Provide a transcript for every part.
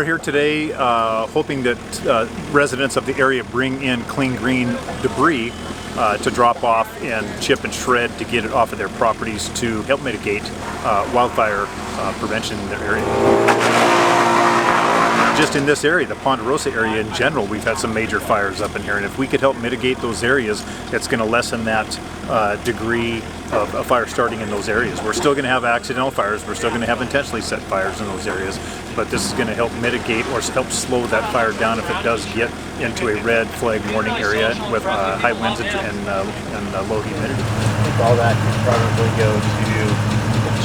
here today hoping that residents of the area bring in clean green debris to drop off and chip and shred to get it off of their properties to help mitigate wildfire prevention in their area. Just in this area, the Ponderosa area in general, we've had some major fires up in here, and if we could help mitigate those areas, it's going to lessen that degree of a fire starting in those areas. We're still going to have accidental fires, we're still going to have intentionally set fires in those areas, but this is going to help mitigate or help slow that fire down if it does get into a red flag warning area with high winds and low humidity. I think all that can probably go to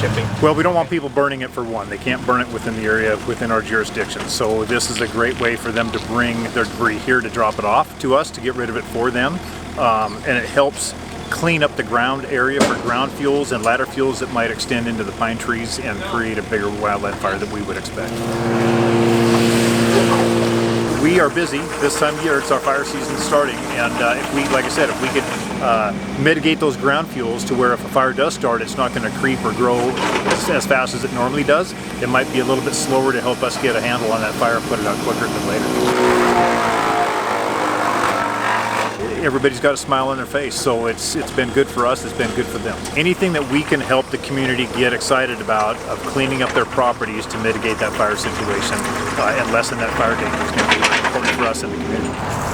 chipping. Well, we don't want people burning it for one. They can't burn it within the area, within our jurisdiction. So this is a great way for them to bring their debris here to drop it off to us to get rid of it for them. And it helps clean up the ground area for ground fuels and ladder fuels that might extend into the pine trees and create a bigger wildland fire that we would expect. We are busy this time of year. It's our fire season starting, and if we, like I said, if we could mitigate those ground fuels to where if a fire does start, it's not going to creep or grow as fast as it normally does. It might be a little bit slower to help us get a handle on that fire and put it out quicker than later. Everybody's got a smile on their face, so it's been good for us, it's been good for them. Anything that we can help the community get excited about of cleaning up their properties to mitigate that fire situation and lessen that fire danger is going to be very important for us in the community.